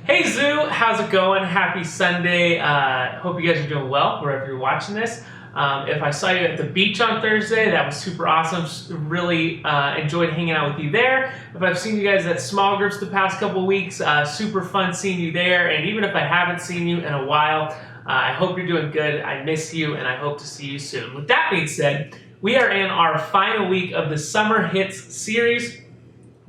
Hey Zoo, how's it going? Happy Sunday. Hope you guys are doing well wherever you're watching this. If I saw you at the beach on Thursday, that was super awesome. Really enjoyed hanging out with you there. If I've seen you guys at small groups the past couple weeks, super fun seeing you there. And even if I haven't seen you in a while, I hope you're doing good. I miss you and I hope to see you soon. With that being said, we are in our final week of the Summer Hits series,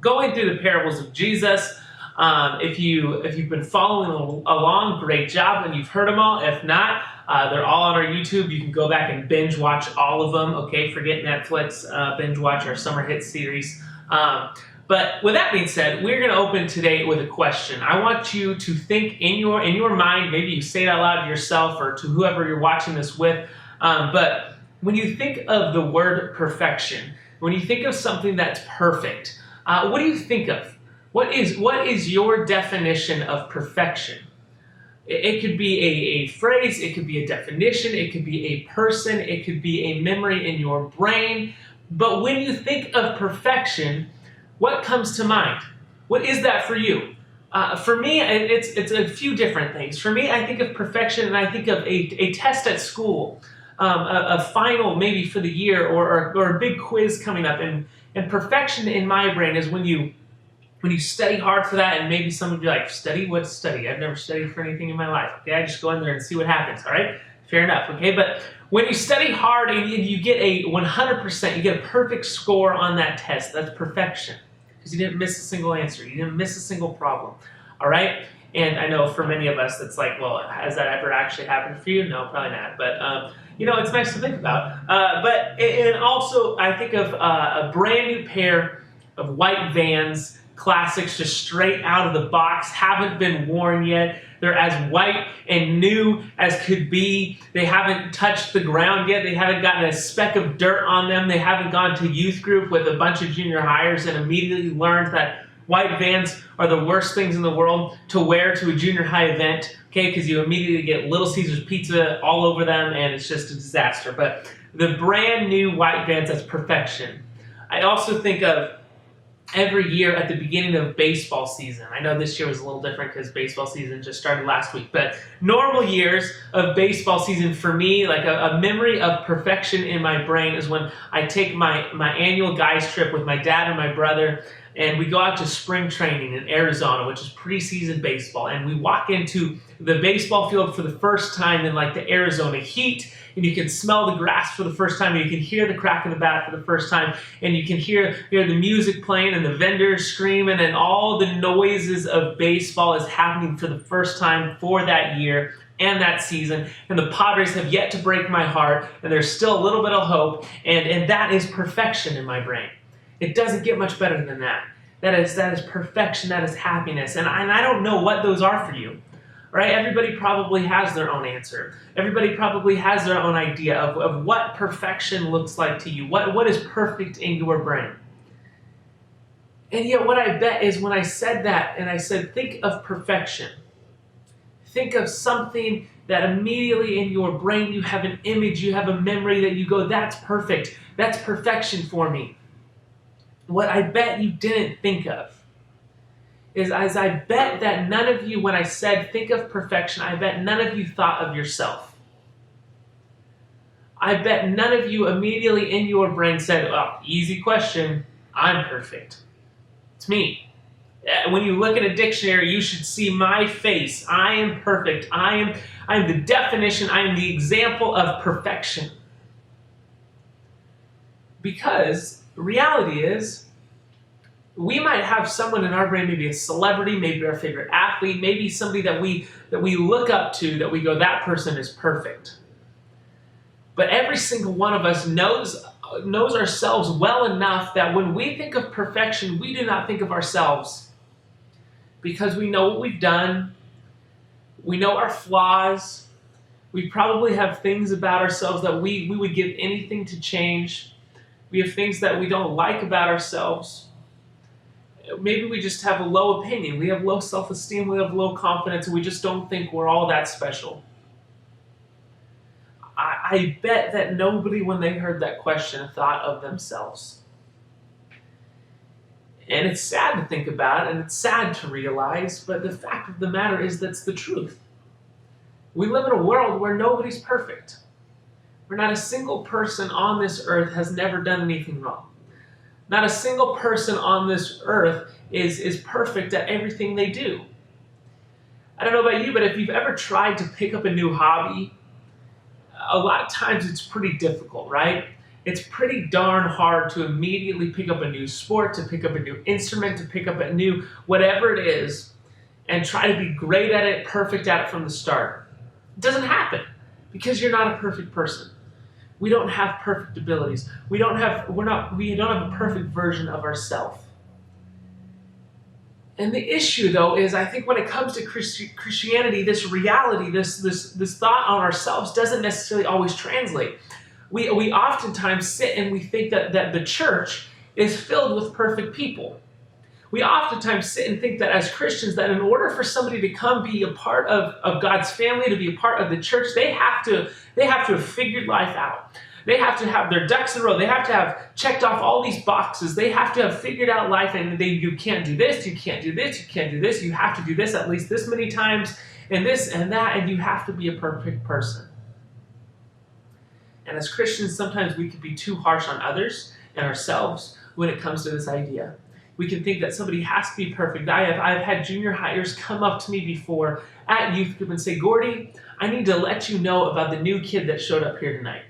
going through the parables of Jesus. If you've been following along, great job, and you've heard them all. If not, they're all on our YouTube. You can go back and binge watch all of them. Okay, forget Netflix. Binge watch our Summer Hits series. But with that being said, we're going to open today with a question. I want you to think in your mind. Maybe you say it out loud to yourself or to whoever you're watching this with. But when you think of the word perfection, when you think of something that's perfect, what do you think of? What is your definition of perfection? It could be a phrase, it could be a definition, it could be a person, it could be a memory in your brain. But when you think of perfection, what comes to mind? What is that for you? For me, it's a few different things. For me, I think of perfection and I think of a test at school, a final maybe for the year or a big quiz coming up. And perfection in my brain is when you study hard for that, and maybe some of you are like, study? What study? I've never studied for anything in my life. Okay, I just go in there and see what happens, all right? Fair enough, okay? But when you study hard and you get a 100%, you get a perfect score on that test, that's perfection. Because you didn't miss a single answer. You didn't miss a single problem, all right? And I know for many of us, it's like, well, has that ever actually happened for you? No, probably not. But, it's nice to think about. And also, I think of a brand new pair of white Vans, classics, just straight out of the box, haven't been worn yet. They're as white and new as could be. They haven't touched the ground yet. They haven't gotten a speck of dirt on them. They haven't gone to youth group with a bunch of junior hires and immediately learned that white Vans are the worst things in the world to wear to a junior high event, okay, because you immediately get Little Caesars pizza all over them and it's just a disaster. But the brand new white Vans, that's perfection. I also think of every year at the beginning of baseball season. I know this year was a little different because baseball season just started last week, but normal years of baseball season for me, like a memory of perfection in my brain is when I take my annual guys trip with my dad and my brother, and we go out to spring training in Arizona, which is preseason baseball, and we walk into the baseball field for the first time in like the Arizona heat, and you can smell the grass for the first time, and you can hear the crack of the bat for the first time, and you can hear the music playing and the vendors screaming, and all the noises of baseball is happening for the first time for that year and that season. And the Padres have yet to break my heart, and there's still a little bit of hope, and that is perfection in my brain. It doesn't get much better than that. That is perfection, that is happiness. And I don't know what those are for you. Right? Everybody probably has their own answer. Everybody probably has their own idea of what perfection looks like to you. What is perfect in your brain? And yet what I bet is when I said that, and I said, think of perfection. Think of something that immediately in your brain you have an image, you have a memory that you go, that's perfect. That's perfection for me. What I bet you didn't think of is as I bet that none of you, when I said think of perfection, I bet none of you thought of yourself. I bet none of you immediately in your brain said, oh, easy question, I'm perfect. It's me. When you look in a dictionary, you should see my face. I am perfect. I am the definition, I am the example of perfection. Because reality is, we might have someone in our brain, maybe a celebrity, maybe our favorite athlete, maybe somebody that we look up to, that we go, that person is perfect. But every single one of us knows ourselves well enough that when we think of perfection, we do not think of ourselves. Because we know what we've done, we know our flaws, we probably have things about ourselves that we would give anything to change. We have things that we don't like about ourselves. Maybe we just have a low opinion. We have low self-esteem, we have low confidence, and we just don't think we're all that special. I bet that nobody, when they heard that question, thought of themselves. And it's sad to think about, and it's sad to realize, but the fact of the matter is that's the truth. We live in a world where nobody's perfect. Where not a single person on this earth has never done anything wrong. Not a single person on this earth is perfect at everything they do. I don't know about you, but if you've ever tried to pick up a new hobby, a lot of times it's pretty difficult, right? It's pretty darn hard to immediately pick up a new sport, to pick up a new instrument, to pick up a new whatever it is, and try to be great at it, perfect at it from the start. It doesn't happen because you're not a perfect person. We don't have perfect abilities. We don't have a perfect version of ourselves. And the issue, though, is I think when it comes to Christianity, this reality, this thought on ourselves doesn't necessarily always translate. We oftentimes sit and we think that the church is filled with perfect people. We oftentimes sit and think that as Christians, that in order for somebody to come be a part of God's family, to be a part of the church, they have to have figured life out. They have to have their ducks in a row. They have to have checked off all these boxes. They have to have figured out life, and you can't do this, you can't do this, you can't do this. You have to do this at least this many times, and this and that, and you have to be a perfect person. And as Christians, sometimes we can be too harsh on others and ourselves when it comes to this idea. We can think that somebody has to be perfect. I've had junior hires come up to me before at youth group and say, "Gordy, I need to let you know about the new kid that showed up here tonight.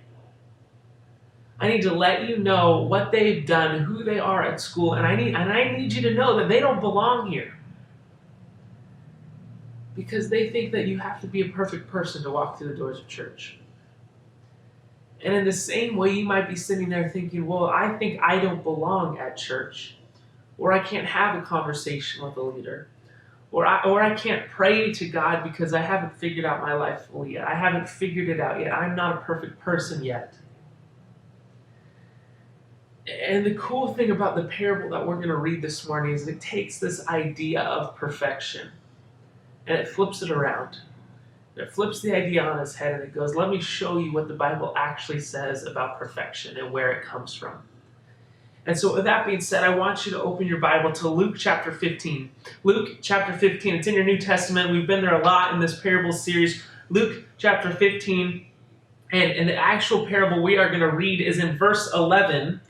I need to let you know what they've done, who they are at school, and I need you to know that they don't belong here." Because they think that you have to be a perfect person to walk through the doors of church. And in the same way, you might be sitting there thinking, well, I think I don't belong at church, or I can't have a conversation with a leader, or I can't pray to God because I haven't figured out my life fully yet. I haven't figured it out yet. I'm not a perfect person yet. And the cool thing about the parable that we're going to read this morning is it takes this idea of perfection and it flips it around. It flips the idea on its head and it goes, let me show you what the Bible actually says about perfection and where it comes from. And so with that being said, I want you to open your Bible to Luke chapter 15. Luke chapter 15, it's in your New Testament. We've been there a lot in this parable series. Luke chapter 15, and the actual parable we are going to read is in verse 11.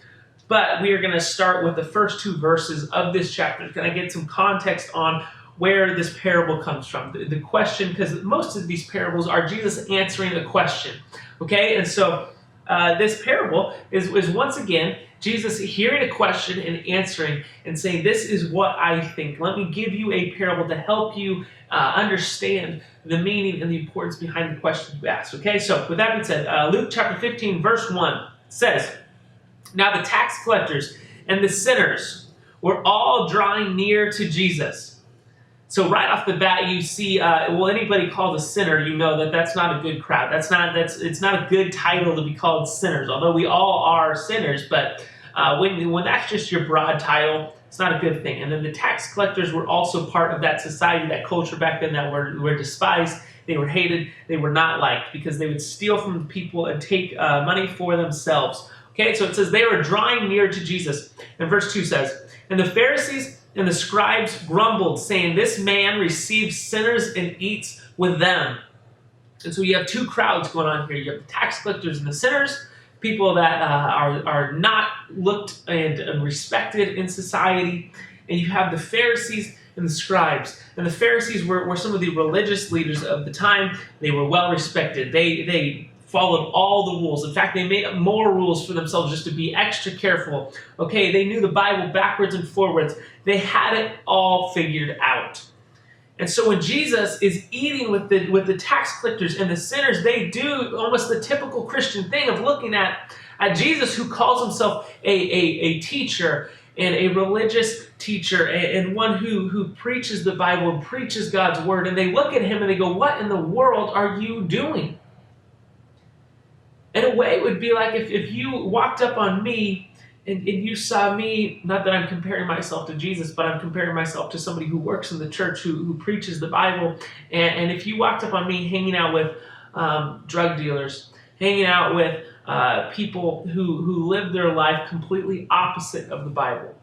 But we are going to start with the first two verses of this chapter. Can I get some context on where this parable comes from? The question, because most of these parables are Jesus answering a question. Okay, and so this parable is once again Jesus hearing a question and answering and saying, this is what I think. Let me give you a parable to help you understand the meaning and the importance behind the question you asked. Okay, so with that being said, Luke chapter 15, verse 1 says, "Now the tax collectors and the sinners were all drawing near to Jesus." So right off the bat, you see, anybody called a sinner, you know that that's not a good crowd. It's not a good title to be called sinners, although we all are sinners. But when that's just your broad title, it's not a good thing. And then the tax collectors were also part of that society, that culture back then that were despised. They were hated. They were not liked because they would steal from the people and take money for themselves. Okay, so it says they were drawing near to Jesus. And verse 2 says, "And the Pharisees and the scribes grumbled, saying, 'This man receives sinners and eats with them.'" And so you have two crowds going on here. You have the tax collectors and the sinners, people that are not looked and respected in society. And you have the Pharisees and the scribes. And the Pharisees were some of the religious leaders of the time. They were well respected. They followed all the rules. In fact, they made up more rules for themselves just to be extra careful. Okay, they knew the Bible backwards and forwards. They had it all figured out. And so when Jesus is eating with the tax collectors and the sinners, they do almost the typical Christian thing of looking at Jesus, who calls himself a teacher and a religious teacher and one who preaches the Bible and preaches God's word. And they look at him and they go, "What in the world are you doing?" In a way, it would be like if you walked up on me and you saw me, not that I'm comparing myself to Jesus, but I'm comparing myself to somebody who works in the church, who preaches the Bible. And if you walked up on me hanging out with drug dealers, hanging out with people who live their life completely opposite of the Bible,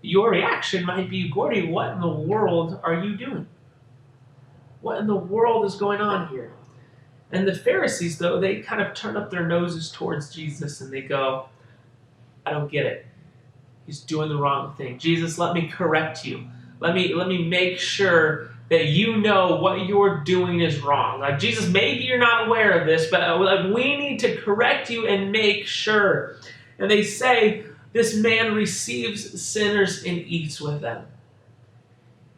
your reaction might be, Gordy, what in the world are you doing? What in the world is going on here? And the Pharisees, though, they kind of turn up their noses towards Jesus and they go, I don't get it. He's doing the wrong thing. Jesus, let me correct you. Let me make sure that you know what you're doing is wrong. Like, Jesus, maybe you're not aware of this, but we need to correct you and make sure. And they say, this man receives sinners and eats with them.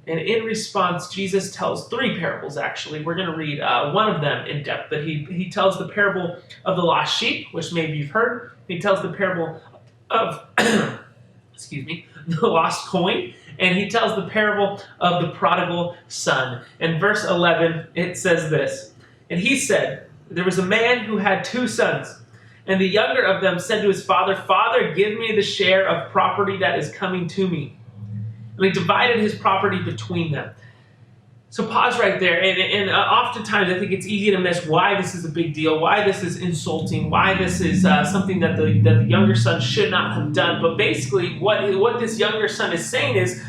And in response, Jesus tells 3 parables, actually. We're going to read one of them in depth. But he tells the parable of the lost sheep, which maybe you've heard. He tells the parable of the lost coin. And he tells the parable of the prodigal son. In verse 11, it says this. And he said, there was a man who had 2 sons. And the younger of them said to his father, Father, give me the share of property that is coming to me. And he divided his property between them. So pause right there. And oftentimes I think it's easy to miss why this is a big deal, why this is insulting, why this is something that the younger son should not have done. But basically what this younger son is saying is,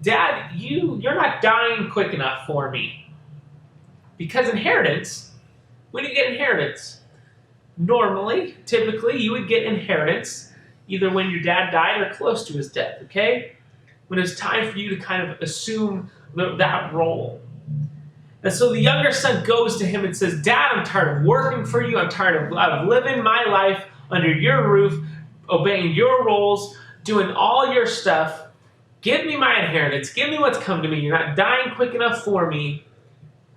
Dad, you're not dying quick enough for me. Because inheritance, when you get inheritance, normally, typically, you would get inheritance either when your dad died or close to his death, okay? When it's time for you to kind of assume that role. And so the younger son goes to him and says, Dad, I'm tired of working for you. I'm tired of living my life under your roof, obeying your roles, doing all your stuff. Give me my inheritance. Give me what's come to me. You're not dying quick enough for me.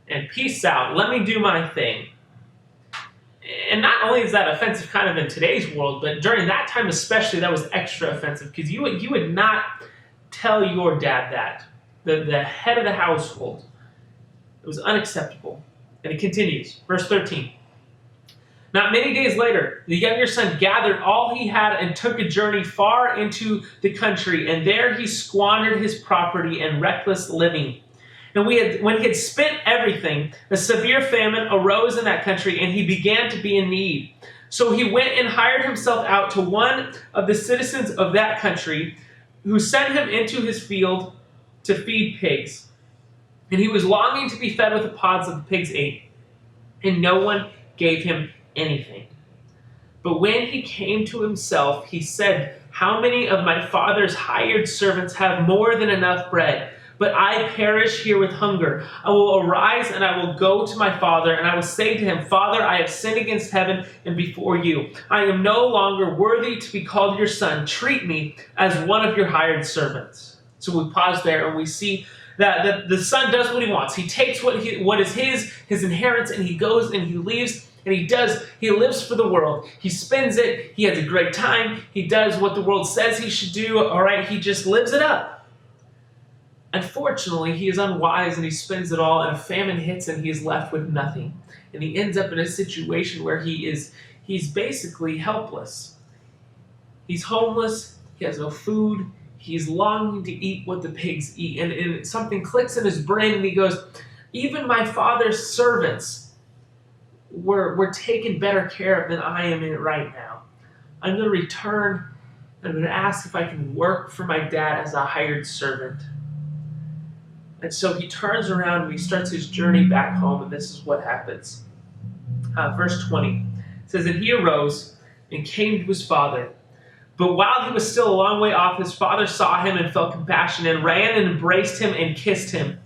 And peace out. Let me do my thing. And not only is that offensive kind of in today's world, but during that time especially, that was extra offensive because you would not tell your dad that. The head of the household. It was unacceptable. And it continues. Verse 13. Not many days later, the younger son gathered all he had and took a journey far into the country, and there he squandered his property in reckless living. And when he had spent everything, a severe famine arose in that country, and he began to be in need. So he went and hired himself out to one of the citizens of that country, who sent him into his field to feed pigs. And he was longing to be fed with the pods that the pigs ate, and no one gave him anything. But when he came to himself, he said, How many of my father's hired servants have more than enough bread? But I perish here with hunger. I will arise and I will go to my father, and I will say to him, Father, I have sinned against heaven and before you. I am no longer worthy to be called your son. Treat me as one of your hired servants. So we pause there and we see that the son does what he wants. He takes what is his inheritance, and he goes and he leaves. And he lives for the world. He spends it. He has a great time. He does what the world says he should do. All right, he just lives it up. Unfortunately, he is unwise and he spends it all, and a famine hits and he is left with nothing. And he ends up in a situation where he's basically helpless. He's homeless. He has no food. He's longing to eat what the pigs eat. And something clicks in his brain and he goes, even my father's servants were taken better care of than I am in right now. I'm going to return. I'm going to ask if I can work for my dad as a hired servant. And so he turns around and he starts his journey back home, and this is what happens. Verse 20 says that he arose and came to his father. But while he was still a long way off, his father saw him and felt compassion and ran and embraced him and kissed him.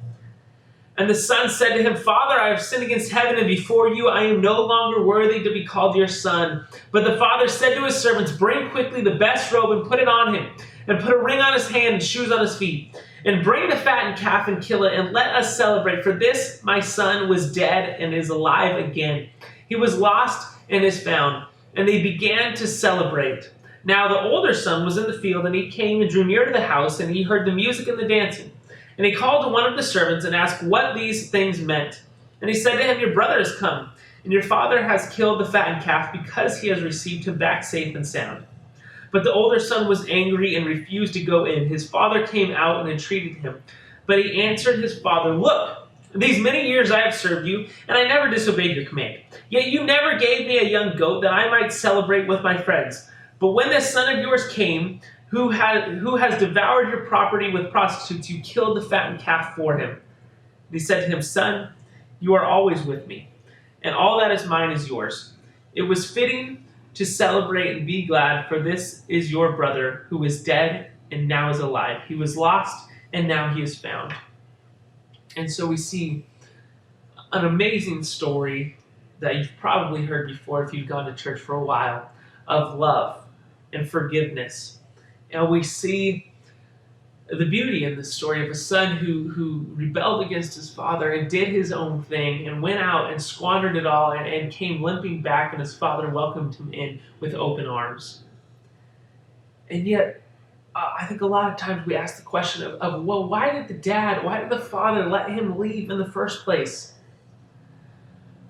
And the son said to him, Father, I have sinned against heaven and before you. I am no longer worthy to be called your son. But the father said to his servants, Bring quickly the best robe and put it on him, and put a ring on his hand and shoes on his feet. And bring the fattened calf and kill it, and let us celebrate. For this my son was dead and is alive again. He was lost and is found. And they began to celebrate. Now the older son was in the field, and he came and drew near to the house, and he heard the music and the dancing. And he called to one of the servants and asked what these things meant. And he said to him, Your brother has come, and your father has killed the fattened calf, because he has received him back safe and sound. But the older son was angry and refused to go in. His father came out and entreated him. But he answered his father, Look, these many years I have served you, and I never disobeyed your command. Yet you never gave me a young goat that I might celebrate with my friends. But when this son of yours came, Who has devoured your property with prostitutes? You killed the fattened calf for him. And he said to him, Son, you are always with me, and all that is mine is yours. It was fitting to celebrate and be glad, for this is your brother who is dead and now is alive. He was lost and now he is found. And so we see an amazing story that you've probably heard before if you've gone to church for a while, of love and forgiveness. And we see the beauty in this story of a son who rebelled against his father and did his own thing and went out and squandered it all and came limping back, and his father welcomed him in with open arms. And yet, I think a lot of times we ask the question of well, why did the father let him leave in the first place?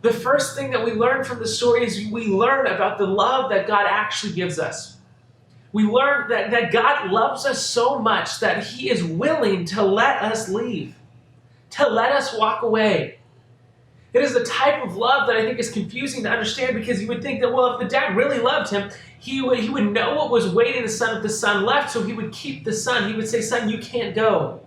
The first thing that we learn from the story is we learn about the love that God actually gives us. We learn that God loves us so much that he is willing to let us leave, to let us walk away. It is the type of love that I think is confusing to understand, because you would think that, well, if the dad really loved him, he would know what was waiting the son if the son left, so he would keep the son. He would say, Son, you can't go.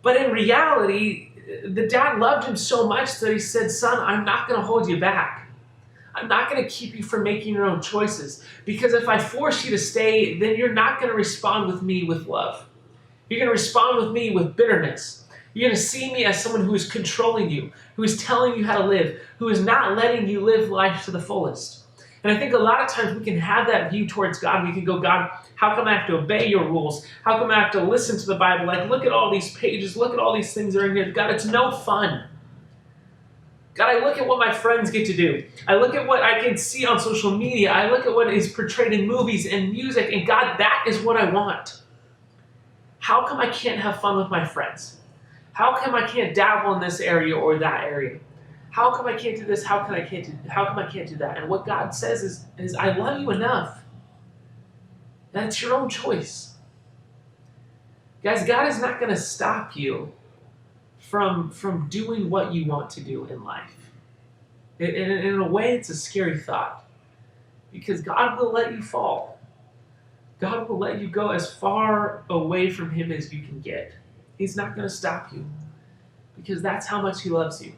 But in reality, the dad loved him so much that he said, Son, I'm not going to hold you back. I'm not going to keep you from making your own choices, because if I force you to stay, then you're not going to respond with me with love. You're going to respond with me with bitterness. You're going to see me as someone who is controlling you, who is telling you how to live, who is not letting you live life to the fullest. And I think a lot of times we can have that view towards God. We can go, God, how come I have to obey your rules? How come I have to listen to the Bible? Like, look at all these pages. Look at all these things that are in here. God, it's no fun. God, I look at what my friends get to do. I look at what I can see on social media. I look at what is portrayed in movies and music. And God, that is what I want. How come I can't have fun with my friends? How come I can't dabble in this area or that area? How come I can't do this? How come I can't do that? And what God says is I love you enough. That's your own choice. Guys, God is not going to stop you from doing what you want to do in life. In a way, it's a scary thought, because God will let you fall. God will let you go as far away from him as you can get. He's not going to stop you, because that's how much he loves you.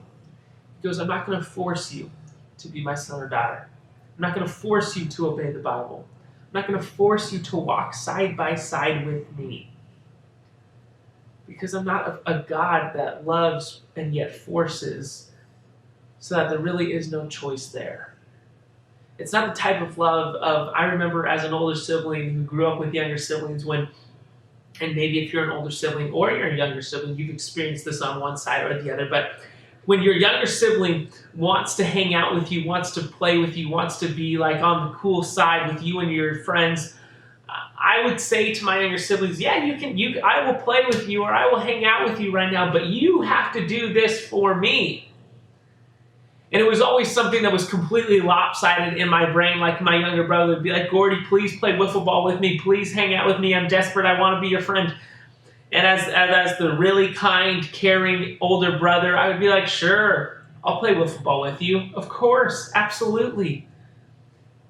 He goes, I'm not going to force you to be my son or daughter. I'm not going to force you to obey the Bible. I'm not going to force you to walk side by side with me. Because I'm not a God that loves and yet forces, so that there really is no choice there. It's not the type of love of, I remember as an older sibling who grew up with younger siblings when, and maybe if you're an older sibling or you're a younger sibling, you've experienced this on one side or the other, but when your younger sibling wants to hang out with you, wants to play with you, wants to be like on the cool side with you and your friends, I would say to my younger siblings, yeah, I will play with you or I will hang out with you right now, but you have to do this for me. And it was always something that was completely lopsided in my brain. Like my younger brother would be like, Gordy, please play wiffle ball with me. Please hang out with me. I'm desperate. I want to be your friend. And as the really kind, caring older brother, I would be like, sure, I'll play wiffle ball with you. Of course, absolutely.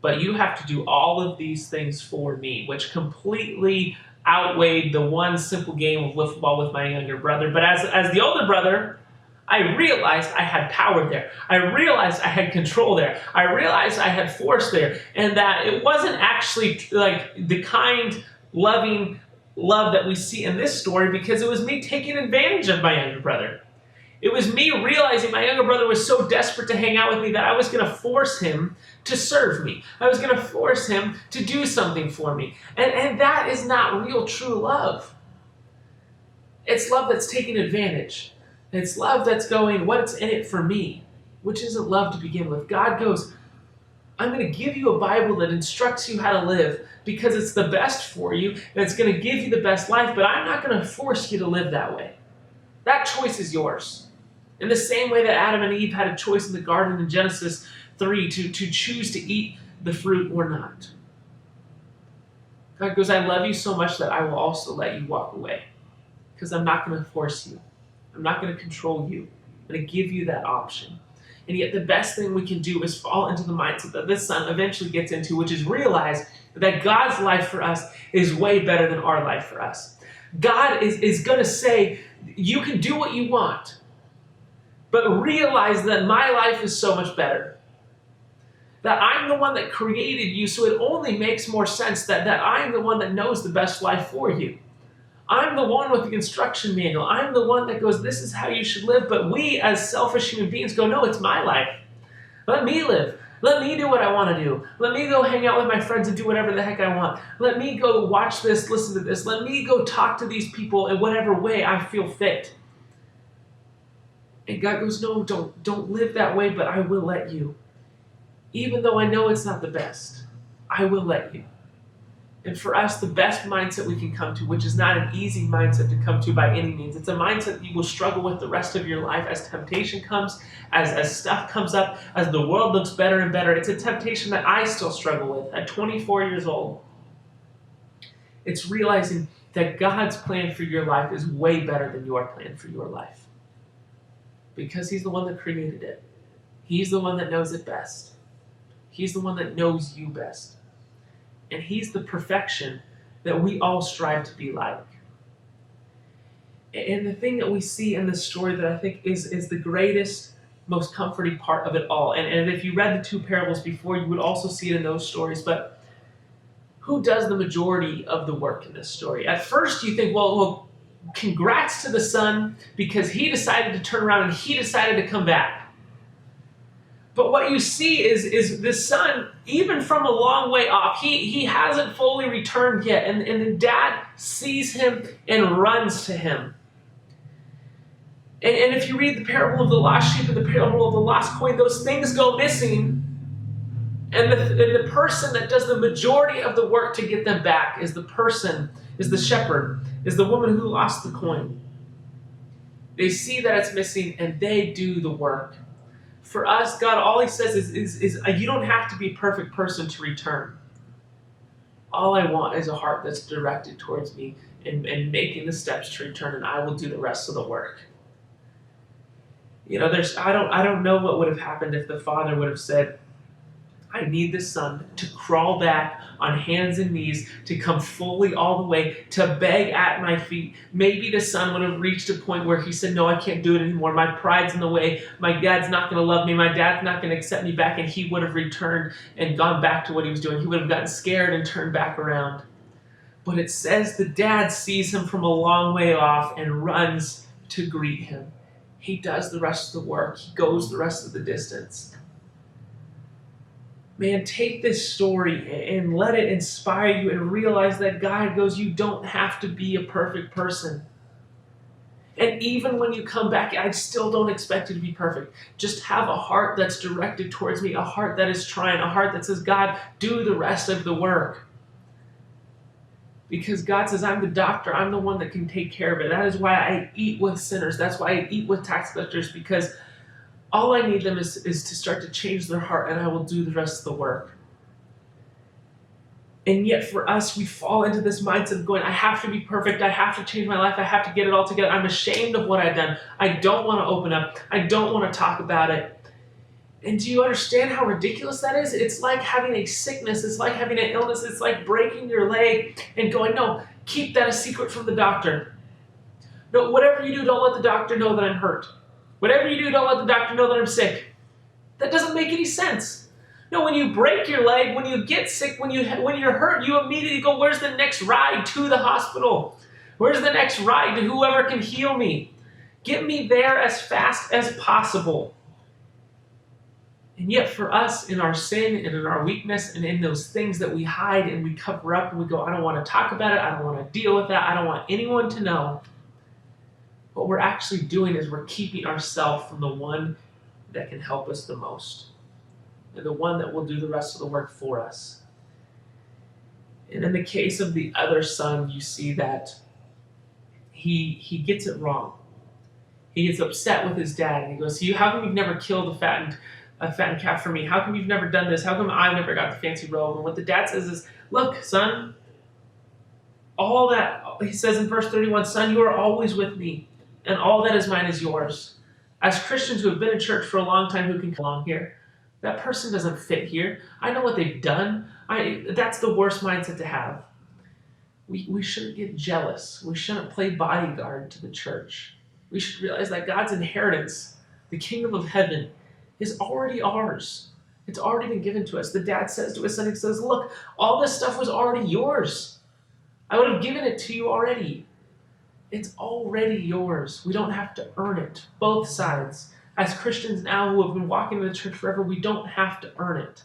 But you have to do all of these things for me, which completely outweighed the one simple game of wiffle ball with my younger brother. But as the older brother, I realized I had power there. I realized I had control there. I realized I had force there. And that it wasn't actually like the kind, loving love that we see in this story, because it was me taking advantage of my younger brother. It was me realizing my younger brother was so desperate to hang out with me that I was going to force him to serve me. I was going to force him to do something for me. And that is not real, true love. It's love that's taking advantage. It's love that's going, what's in it for me? Which isn't love to begin with. God goes, I'm going to give you a Bible that instructs you how to live because it's the best for you and it's going to give you the best life, but I'm not going to force you to live that way. That choice is yours. In the same way that Adam and Eve had a choice in the garden in Genesis 3 to choose to eat the fruit or not. God goes, I love you so much that I will also let you walk away, because I'm not going to force you. I'm not going to control you. I'm going to give you that option. And yet the best thing we can do is fall into the mindset that this son eventually gets into, which is realize that God's life for us is way better than our life for us. God is going to say, you can do what you want, but realize that my life is so much better. That I'm the one that created you, so it only makes more sense that I'm the one that knows the best life for you. I'm the one with the instruction manual. I'm the one that goes, this is how you should live. But we as selfish human beings go, no, it's my life. Let me live. Let me do what I want to do. Let me go hang out with my friends and do whatever the heck I want. Let me go watch this, listen to this. Let me go talk to these people in whatever way I feel fit. And God goes, no, don't live that way, but I will let you. Even though I know it's not the best, I will let you. And for us, the best mindset we can come to, which is not an easy mindset to come to by any means, it's a mindset that you will struggle with the rest of your life as temptation comes, as stuff comes up, as the world looks better and better. It's a temptation that I still struggle with at 24 years old. It's realizing that God's plan for your life is way better than your plan for your life. Because He's the one that created it. He's the one that knows it best. He's the one that knows you best. And He's the perfection that we all strive to be like. And the thing that we see in this story that I think is the greatest, most comforting part of it all, and if you read the two parables before, you would also see it in those stories, but who does the majority of the work in this story? At first you think, well, congrats to the son because he decided to turn around and he decided to come back. But what you see is the son, even from a long way off, he hasn't fully returned yet. And the dad sees him and runs to him. And if you read the parable of the lost sheep and the parable of the lost coin, those things go missing. And the person that does the majority of the work to get them back is the shepherd, is the woman who lost the coin. They see that it's missing and they do the work. For us, God, all He says is you don't have to be a perfect person to return. All I want is a heart that's directed towards me and making the steps to return, and I will do the rest of the work. You know, I don't know what would have happened if the father would have said, I need the son to crawl back on hands and knees, to come fully all the way, to beg at my feet. Maybe the son would have reached a point where he said, no, I can't do it anymore. My pride's in the way. My dad's not going to love me. My dad's not going to accept me back. And he would have returned and gone back to what he was doing. He would have gotten scared and turned back around. But it says the dad sees him from a long way off and runs to greet him. He does the rest of the work. He goes the rest of the distance. Man, take this story and let it inspire you and realize that God goes, you don't have to be a perfect person. And even when you come back, I still don't expect you to be perfect. Just have a heart that's directed towards me, a heart that is trying, a heart that says, God, do the rest of the work. Because God says, I'm the doctor. I'm the one that can take care of it. That is why I eat with sinners. That's why I eat with tax collectors, because all I need them is to start to change their heart, and I will do the rest of the work. And yet for us, we fall into this mindset of going, I have to be perfect. I have to change my life. I have to get it all together. I'm ashamed of what I've done. I don't want to open up. I don't want to talk about it. And do you understand how ridiculous that is? It's like having a sickness. It's like having an illness. It's like breaking your leg and going, no, keep that a secret from the doctor. No, whatever you do, don't let the doctor know that I'm hurt. Whatever you do, don't let the doctor know that I'm sick. That doesn't make any sense. No, when you break your leg, when you get sick, when you're hurt, you immediately go, where's the next ride to the hospital? Where's the next ride to whoever can heal me? Get me there as fast as possible. And yet for us, in our sin and in our weakness and in those things that we hide and we cover up and we go, I don't want to talk about it. I don't want to deal with that. I don't want anyone to know. What we're actually doing is we're keeping ourselves from the one that can help us the most, and the one that will do the rest of the work for us. And in the case of the other son, you see that he gets it wrong. He gets upset with his dad, and he goes, how come you've never killed a fattened calf for me? How come you've never done this? How come I've never got the fancy robe? And what the dad says is, look, son, all that, he says in verse 31, son, you are always with me, and all that is mine is yours. As Christians who have been in church for a long time who can come along here, that person doesn't fit here. I know what they've done. That's the worst mindset to have. We shouldn't get jealous. We shouldn't play bodyguard to the church. We should realize that God's inheritance, the kingdom of heaven, is already ours. It's already been given to us. The dad says to his son, he says, look, all this stuff was already yours. I would have given it to you already. It's already yours. We don't have to earn it. Both sides. As Christians now who have been walking in the church forever, we don't have to earn it.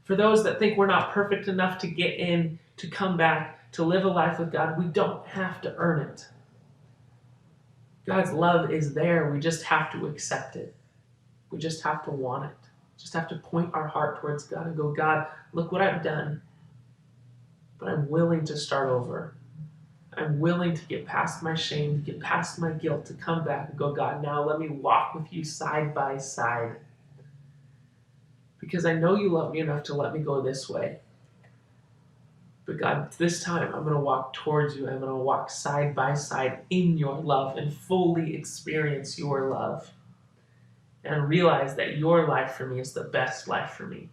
For those that think we're not perfect enough to get in, to come back, to live a life with God, we don't have to earn it. God's love is there. We just have to accept it. We just have to want it. Just have to point our heart towards God and go, God, look what I've done. But I'm willing to start over. I'm willing to get past my shame, to get past my guilt, to come back and go, God, now let me walk with you side by side. Because I know you love me enough to let me go this way. But God, this time I'm going to walk towards you. I'm going to walk side by side in your love and fully experience your love. And realize that your life for me is the best life for me.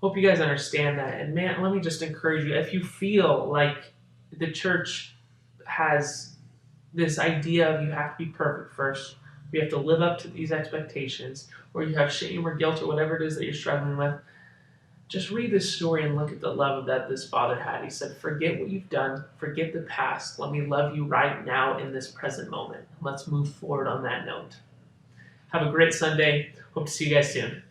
Hope you guys understand that. And man, let me just encourage you. If you feel like the church has this idea of you have to be perfect first, you have to live up to these expectations, or you have shame or guilt or whatever it is that you're struggling with, just read this story and look at the love that this father had. He said, forget what you've done, forget the past. Let me love you right now in this present moment. Let's move forward on that note. Have a great Sunday. Hope to see you guys soon.